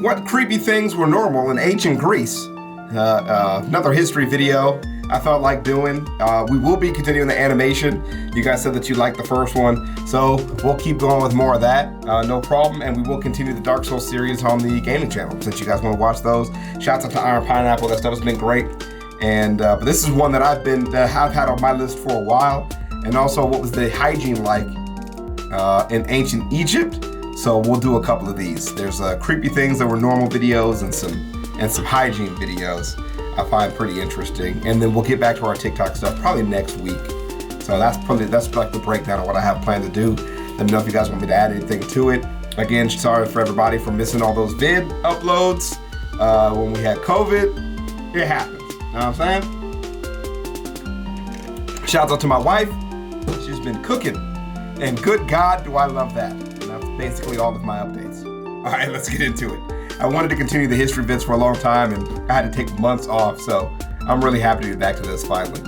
what creepy things were normal in ancient Greece. Another history video I felt like doing. We will be continuing the animation. You guys said that you liked the first one, so we'll keep going with more of that. No problem, and we will continue the Dark Souls series on the gaming channel since you guys want to watch those. Shouts out to Iron Pineapple. That stuff has been great. And but this is one that I've had on my list for a while. And also, what was the hygiene like in ancient Egypt? So we'll do a couple of these. There's creepy things that were normal videos and some hygiene videos I find pretty interesting. And then we'll get back to our TikTok stuff probably next week. So that's like the breakdown of what I have planned to do. Let me know if you guys want me to add anything to it. Again, sorry for everybody for missing all those vid uploads when we had COVID. It happens. You know what I'm saying? Shouts out to my wife. She's been cooking. And good God, do I love that. And that's basically all of my updates. All right, let's get into it. I wanted to continue the history vids for a long time, and I had to take months off, so I'm really happy to be back to this finally.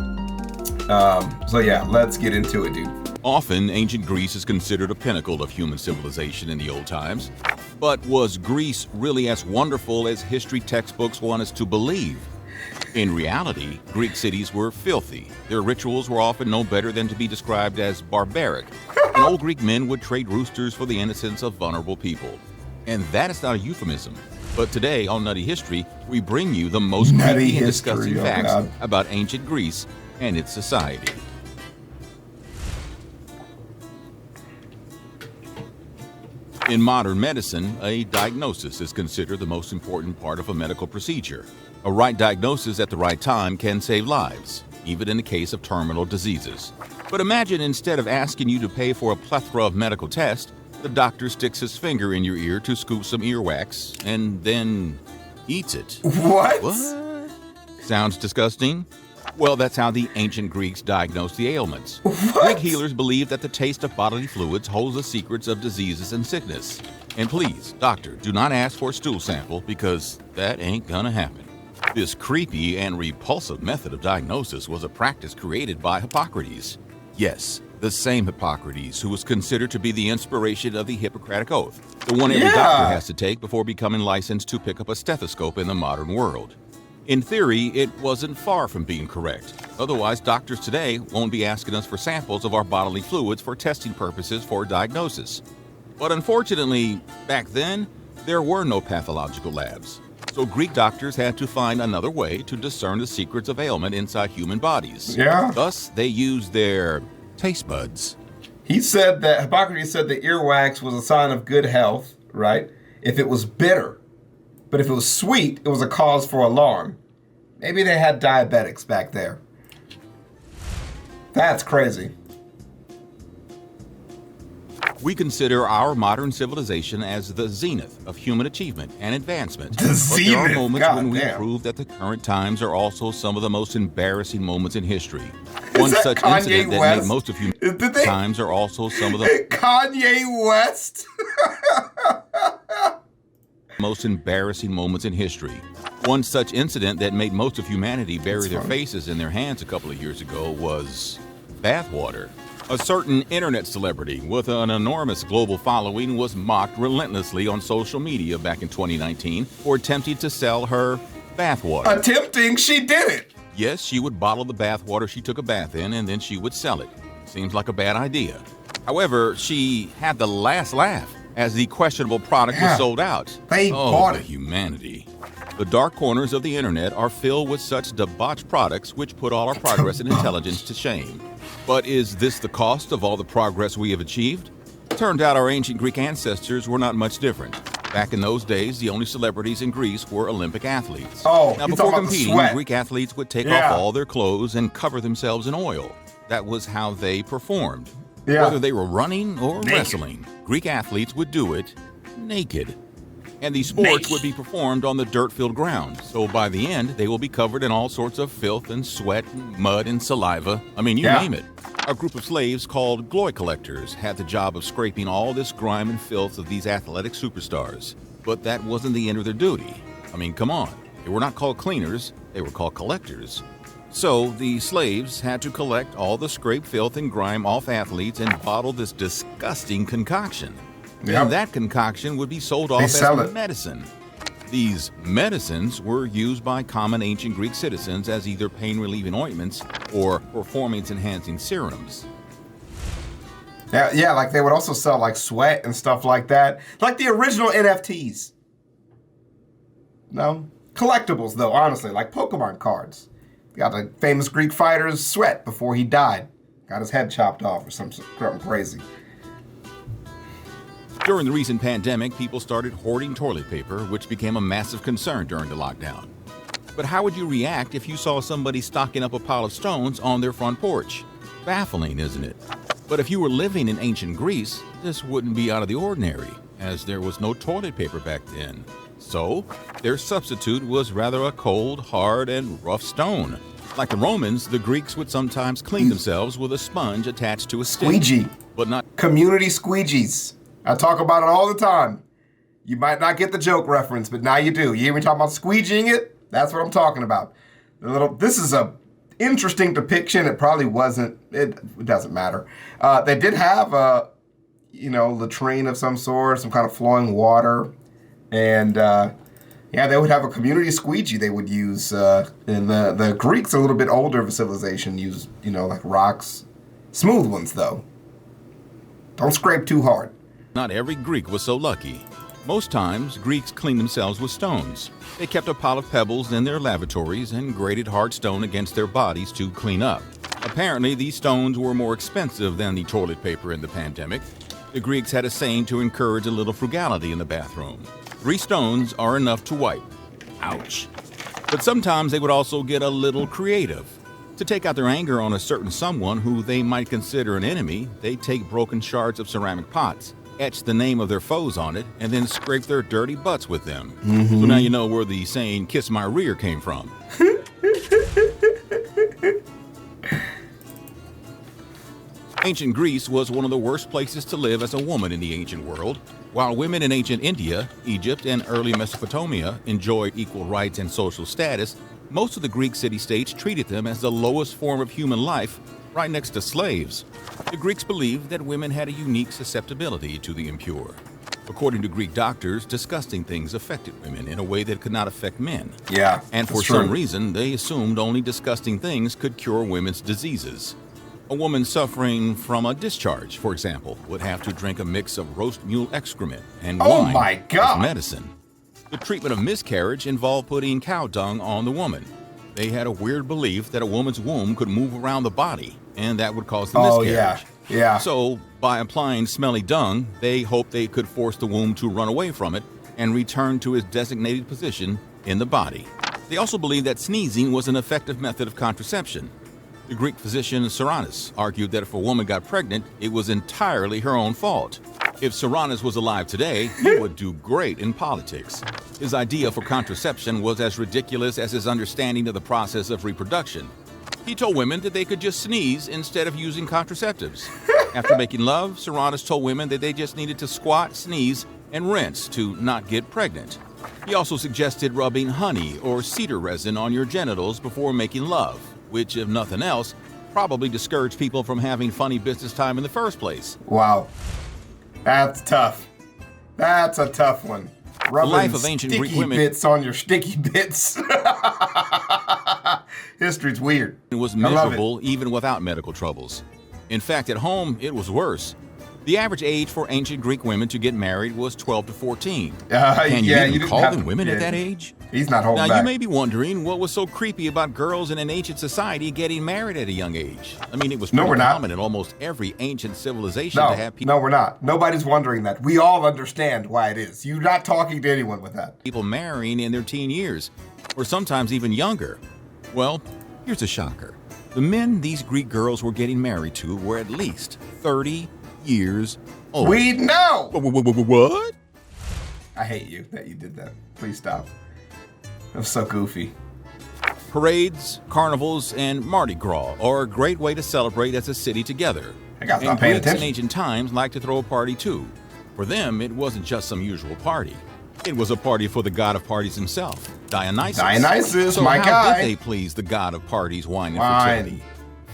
So yeah, let's get into it, dude. Often, ancient Greece is considered a pinnacle of human civilization in the old times. But was Greece really as wonderful as history textbooks want us to believe? In reality, Greek cities were filthy. Their rituals were often no better than to be described as barbaric. And old Greek men would trade roosters for the innocence of vulnerable people. And that is not a euphemism. But today on Nutty History, we bring you the most creepy and disgusting facts about ancient Greece and its society. In modern medicine, a diagnosis is considered the most important part of a medical procedure. A right diagnosis at the right time can save lives, even in the case of terminal diseases. But imagine instead of asking you to pay for a plethora of medical tests, the doctor sticks his finger in your ear to scoop some earwax and then eats it. What? Sounds disgusting? Well, that's how the ancient Greeks diagnosed the ailments. What? Greek healers believed that the taste of bodily fluids holds the secrets of diseases and sickness. And please, doctor, do not ask for a stool sample because that ain't gonna happen. This creepy and repulsive method of diagnosis was a practice created by Hippocrates. Yes, the same Hippocrates who was considered to be the inspiration of the Hippocratic Oath, the one every doctor has to take before becoming licensed to pick up a stethoscope in the modern world. In theory, it wasn't far from being correct. Otherwise, doctors today won't be asking us for samples of our bodily fluids for testing purposes for diagnosis. But unfortunately, back then, there were no pathological labs. So Greek doctors had to find another way to discern the secrets of ailment inside human bodies. Yeah. Thus, they used their taste buds. Hippocrates said that earwax was a sign of good health, right? If it was bitter. But if it was sweet, it was a cause for alarm. Maybe they had diabetics back there. That's crazy. We consider our modern civilization as the zenith of human achievement and advancement. The zenith? But there are moments when we damn. prove that the current times are also some of the most embarrassing moments in history. One that such Kanye incident that West? made most of human Did they- times are also some of the Kanye West? most embarrassing moments in history. One such incident that made most of humanity bury their faces in their hands a couple of years ago was bathwater. A certain internet celebrity with an enormous global following was mocked relentlessly on social media back in 2019 for attempting to sell her bathwater. Attempting? She did it. Yes, she would bottle the bathwater she took a bath in and then she would sell it. Seems like a bad idea. However, she had the last laugh as the questionable product was sold out. They bought it. Humanity. The dark corners of the internet are filled with such debauched products which put all our progress and intelligence to shame. But is this the cost of all the progress we have achieved? Turned out our ancient Greek ancestors were not much different. Back in those days, the only celebrities in Greece were Olympic athletes. Oh, now you're before talking about the competing, sweat. Greek athletes would take off all their clothes and cover themselves in oil. That was how they performed. Whether they were running or wrestling, Greek athletes would do it naked. And these sports would be performed on the dirt-filled ground. So by the end, they will be covered in all sorts of filth and sweat and mud and saliva. I mean, you name it. A group of slaves called glory collectors had the job of scraping all this grime and filth of these athletic superstars. But that wasn't the end of their duty. I mean, come on. They were not called cleaners. They were called collectors. So the slaves had to collect all the scraped filth and grime off athletes and bottle this disgusting concoction. And that concoction would be sold off as medicine. These medicines were used by common ancient Greek citizens as either pain-relieving ointments or performance-enhancing serums. Yeah, like they would also sell like sweat and stuff like that. Like the original NFTs. No? Collectibles though, honestly, like Pokemon cards. Got a famous Greek fighter's sweat before he died. Got his head chopped off or something crazy. During the recent pandemic, people started hoarding toilet paper, which became a massive concern during the lockdown. But how would you react if you saw somebody stocking up a pile of stones on their front porch? Baffling, isn't it? But if you were living in ancient Greece, this wouldn't be out of the ordinary, as there was no toilet paper back then. So, their substitute was rather a cold, hard, and rough stone. Like the Romans, the Greeks would sometimes clean themselves with a sponge attached to a stick. Squeegee. But not community squeegees. I talk about it all the time. You might not get the joke reference, but now you do. You hear me talking about squeegeeing it? That's what I'm talking about. This is a interesting depiction. It probably wasn't. It doesn't matter. They did have a, latrine of some sort, some kind of flowing water, and they would have a community squeegee they would use. And the Greeks, a little bit older of a civilization, used like rocks, smooth ones though. Don't scrape too hard. Not every Greek was so lucky. Most times, Greeks cleaned themselves with stones. They kept a pile of pebbles in their lavatories and grated hard stone against their bodies to clean up. Apparently, these stones were more expensive than the toilet paper in the pandemic. The Greeks had a saying to encourage a little frugality in the bathroom. 3 stones are enough to wipe. Ouch. But sometimes they would also get a little creative. To take out their anger on a certain someone who they might consider an enemy, they take broken shards of ceramic pots, etch the name of their foes on it, and then scrape their dirty butts with them. Mm-hmm. So now you know where the saying, "kiss my rear," came from. Ancient Greece was one of the worst places to live as a woman in the ancient world. While women in ancient India, Egypt, and early Mesopotamia enjoyed equal rights and social status, most of the Greek city-states treated them as the lowest form of human life, right next to slaves. The Greeks believed that women had a unique susceptibility to the impure. According to Greek doctors, disgusting things affected women in a way that could not affect men. Yeah, and for some reason, they assumed only disgusting things could cure women's diseases. A woman suffering from a discharge, for example, would have to drink a mix of roast mule excrement and wine as medicine. The treatment of miscarriage involved putting cow dung on the woman. They had a weird belief that a woman's womb could move around the body, and that would cause the miscarriage. Yeah. So, by applying smelly dung, they hoped they could force the womb to run away from it and return to its designated position in the body. They also believed that sneezing was an effective method of contraception. The Greek physician Cyrannus argued that if a woman got pregnant, it was entirely her own fault. If Cyrannus was alive today, he would do great in politics. His idea for contraception was as ridiculous as his understanding of the process of reproduction. He told women that they could just sneeze instead of using contraceptives. After making love, Cyrannus told women that they just needed to squat, sneeze, and rinse to not get pregnant. He also suggested rubbing honey or cedar resin on your genitals before making love, which, if nothing else, probably discouraged people from having funny business time in the first place. Wow. That's tough. That's a tough one. Rubbing the life of ancient Greek women bits on your sticky bits. History's weird. It was miserable even without medical troubles. In fact, at home, it was worse. The average age for ancient Greek women to get married was 12 to 14. Can you even call them women at that age? He's not holding back. Now, you may be wondering what was so creepy about girls in an ancient society getting married at a young age. I mean, it was pretty common in almost every ancient civilization to have people... No, we're not. Nobody's wondering that. We all understand why it is. You're not talking to anyone with that. People marrying in their teen years, or sometimes even younger. Well, here's a shocker. The men these Greek girls were getting married to were at least 30 years old. We know! What? I hate you that you did that. Please stop. That was so goofy. Parades, carnivals, and Mardi Gras are a great way to celebrate as a city together. I got to stop paying attention. Greeks in ancient times liked to throw a party too. For them, it wasn't just some usual party. It was a party for the god of parties himself, Dionysus. Dionysus, so my how guy. did they please the god of parties, wine, and fertility?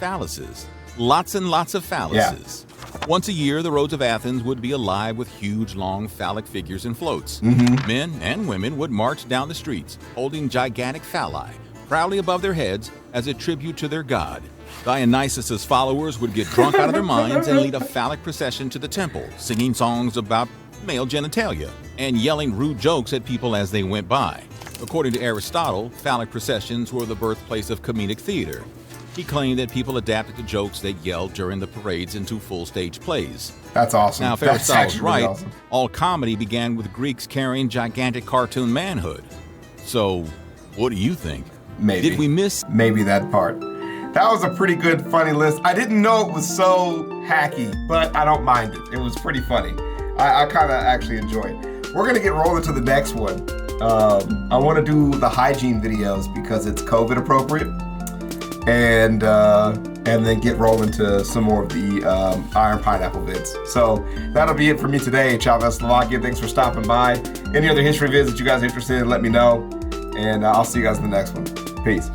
Phalluses. Lots and lots of phalluses. Once a year, the roads of Athens would be alive with huge, long phallic figures and floats. Men and women would march down the streets, holding gigantic phalli, proudly above their heads as a tribute to their god. Dionysus's followers would get drunk out of their minds and lead a phallic procession to the temple, singing songs about male genitalia and yelling rude jokes at people as they went by. According to Aristotle, phallic processions were the birthplace of comedic theater. He claimed that people adapted the jokes they yelled during the parades into full-stage plays. That's awesome. Now, if That's Aristotle's actually really right, awesome. all comedy began with Greeks carrying gigantic cartoon manhood. So, what do you think? Maybe. Did we miss? Maybe that part. That was a pretty good, funny list. I didn't know it was so hacky, but I don't mind it. It was pretty funny. I kind of actually enjoy it. We're going to get rolling to the next one. I want to do the hygiene videos because it's COVID appropriate. And then get rolling to some more of the Iron Pineapple vids. So that'll be it for me today. ChavezzSlovakia, thanks for stopping by. Any other history vids that you guys are interested in, let me know. And I'll see you guys in the next one. Peace.